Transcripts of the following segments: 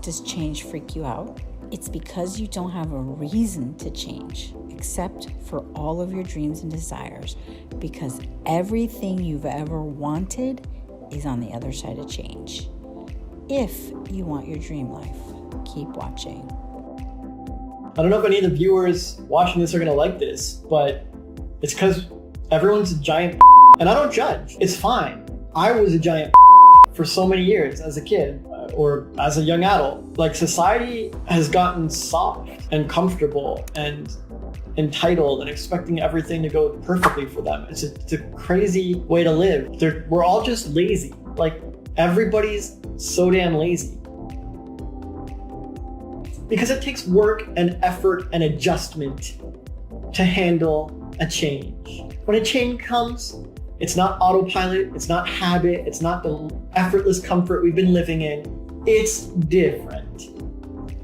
Does change freak you out? It's because you don't have a reason to change, except for all of your dreams and desires, because everything you've ever wanted is on the other side of change. If you want your dream life, keep watching. I don't know if any of the viewers watching this are gonna like this, but it's because everyone's a giant and I don't judge. It's fine. I was a giant for so many years as a kid or as a young adult. Like, society has gotten soft and comfortable and entitled and expecting everything to go perfectly for them. It's a crazy way to live. We're all just lazy. Like, everybody's so damn lazy. Because it takes work and effort and adjustment to handle a change. When a change comes, it's not autopilot, it's not habit, it's not the effortless comfort we've been living in. It's different.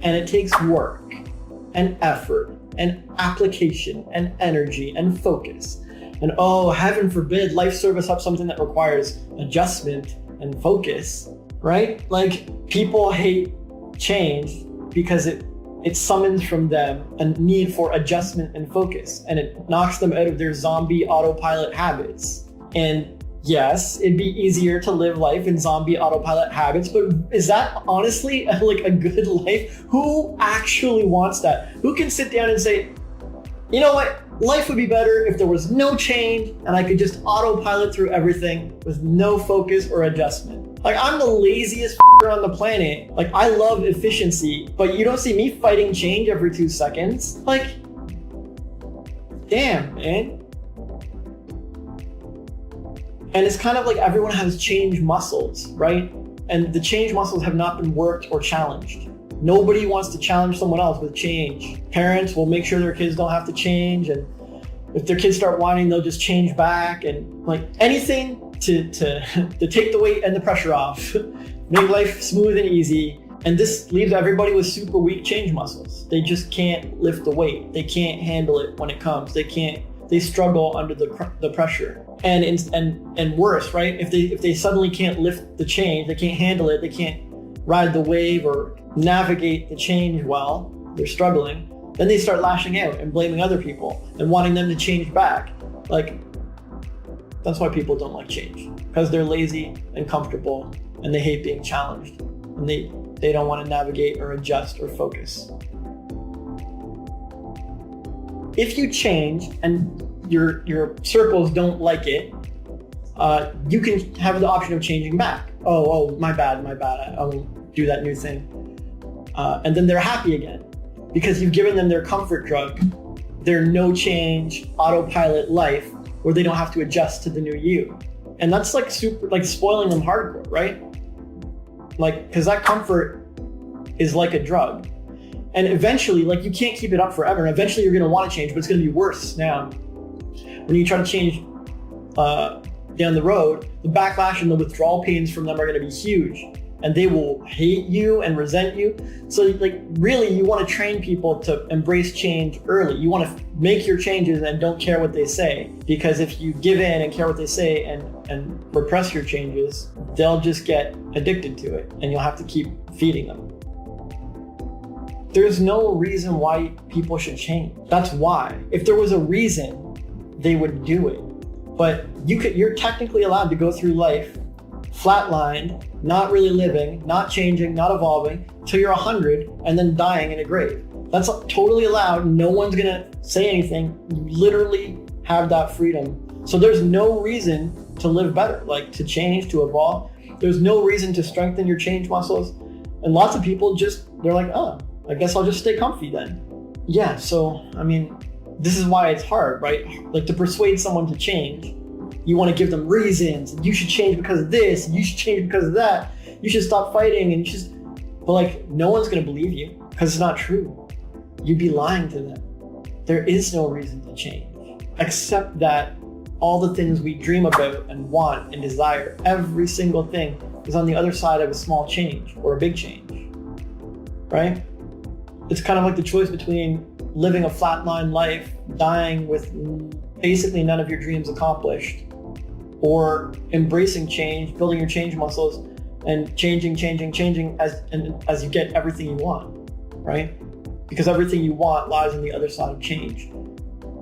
And it takes work and effort and application and energy and focus. And oh, heaven forbid, life serve us up something that requires adjustment and focus, right? Like, people hate change because it summons from them a need for adjustment and focus, and it knocks them out of their zombie autopilot habits. And yes, it'd be easier to live life in zombie autopilot habits, but is that honestly like a good life? Who actually wants that? Who can sit down and say, you know what? Life would be better if there was no change and I could just autopilot through everything with no focus or adjustment. Like, I'm the laziest on the planet. Like, I love efficiency, but you don't see me fighting change every 2 seconds. Like, damn, man. And it's kind of like everyone has change muscles, right? And the change muscles have not been worked or challenged. Nobody wants to challenge someone else with change. Parents will make sure their kids don't have to change, and if their kids start whining, they'll just change back, and like anything to take the weight and the pressure off, make life smooth and easy. And this leaves everybody with super weak change muscles. They just can't lift the weight. They can't handle it when it comes. They struggle under the pressure. And worse, right? If they suddenly can't lift the change, they can't handle it, they can't ride the wave or navigate the change well, they're struggling, then they start lashing out and blaming other people and wanting them to change back. Like, that's why people don't like change, because they're lazy and comfortable and they hate being challenged, and they don't want to navigate or adjust or focus. If you change and your circles don't like it, you can have the option of changing back. Oh, my bad, I won't do that new thing. And then they're happy again because you've given them their comfort drug, their no change autopilot life where they don't have to adjust to the new you. And that's like super, like spoiling them hardcore, right? Like, because that comfort is like a drug. And eventually, like, you can't keep it up forever. And eventually you're going to want to change, but it's going to be worse now. When you try to change down the road, the backlash and the withdrawal pains from them are going to be huge. And they will hate you and resent you. So, like, really, you want to train people to embrace change early. You want to make your changes and don't care what they say. Because if you give in and care what they say and repress your changes, they'll just get addicted to it. And you'll have to keep feeding them. There's no reason why people should change. That's why. If there was a reason, they would do it. But you're technically allowed to go through life flatlined, not really living, not changing, not evolving, till you're 100 and then dying in a grave. That's totally allowed. No one's gonna say anything. You literally have that freedom. So there's no reason to live better, like to change, to evolve. There's no reason to strengthen your change muscles. And lots of people they're like, oh, I guess I'll just stay comfy then. Yeah, so, I mean, this is why it's hard, right? Like, to persuade someone to change, you want to give them reasons. You should change because of this. You should change because of that. You should stop fighting. But like, no one's going to believe you because it's not true. You'd be lying to them. There is no reason to change, except that all the things we dream about and want and desire, every single thing is on the other side of a small change or a big change, right? It's kind of like the choice between living a flatline life, dying with basically none of your dreams accomplished, or embracing change, building your change muscles, and changing as you get everything you want, right? Because everything you want lies on the other side of change.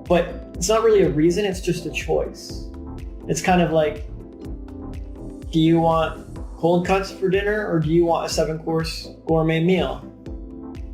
But it's not really a reason, it's just a choice. It's kind of like, do you want cold cuts for dinner or do you want a 7-course gourmet meal?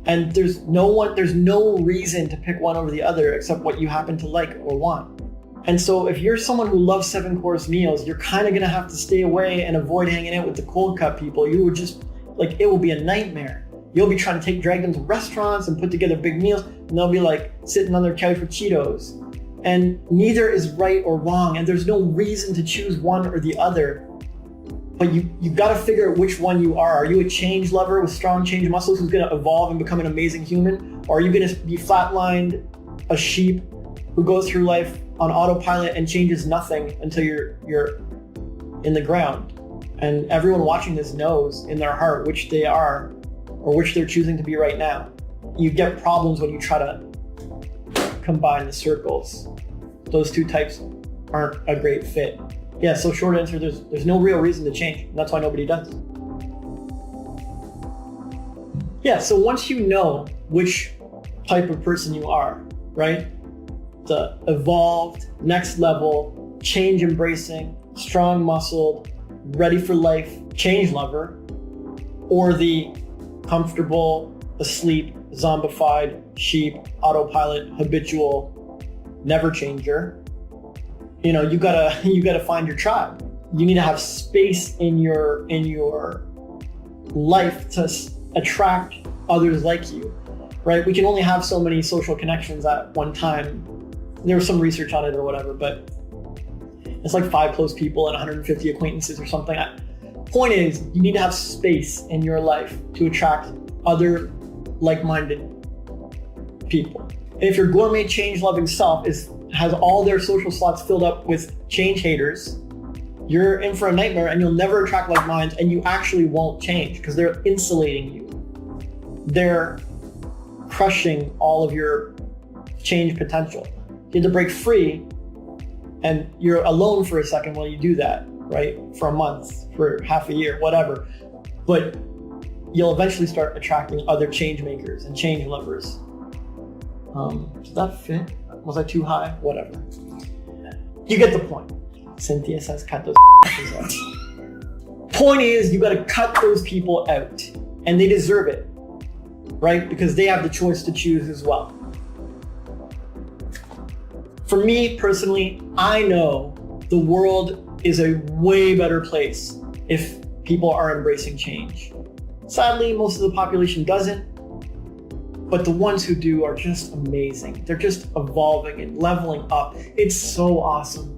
And there's no reason to pick one over the other except what you happen to like or want. And so if you're someone who loves 7-course meals, you're kind of gonna have to stay away and avoid hanging out with the cold cut people. You would just, like, it will be a nightmare. You'll be trying to drag them to restaurants and put together big meals, and they'll be like sitting on their couch with Cheetos. And neither is right or wrong, and there's no reason to choose one or the other. But you gotta figure out which one you are. Are you a change lover with strong change muscles who's gonna evolve and become an amazing human? Or are you gonna be flatlined, a sheep who goes through life on autopilot and changes nothing until you're in the ground? And everyone watching this knows in their heart which they are or which they're choosing to be right now. You get problems when you try to combine the circles. Those two types aren't a great fit. Yeah, so short answer, there's no real reason to change. And that's why nobody does. Yeah, so once you know which type of person you are, right? The evolved, next level, change embracing, strong muscled, ready for life, change lover, or the comfortable, asleep, zombified, sheep, autopilot, habitual, never changer. You know, you gotta find your tribe. You need to have space in your life to attract others like you, right? We can only have so many social connections at one time. There was some research on it or whatever, but it's like 5 close people and 150 acquaintances or something. Point is, you need to have space in your life to attract other like-minded people. And if your gourmet change-loving self has all their social slots filled up with change haters, you're in for a nightmare and you'll never attract like minds, and you actually won't change because they're insulating you. They're crushing all of your change potential. You have to break free, and you're alone for a second while you do that, right? For a month, for half a year, whatever. But you'll eventually start attracting other change makers and change lovers. Does that fit? Was I too high? Whatever. You get the point. Cynthia says cut those out. Point is, you gotta cut those people out, and they deserve it, right? Because they have the choice to choose as well. For me personally, I know the world is a way better place if people are embracing change. Sadly, most of the population doesn't, but the ones who do are just amazing. They're just evolving and leveling up. It's so awesome.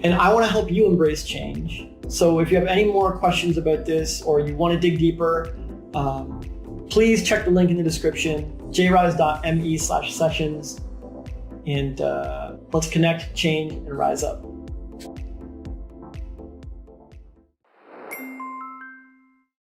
And I want to help you embrace change. So if you have any more questions about this or you want to dig deeper, please check the link in the description, jryze.me/sessions. And let's connect, change, and rise up.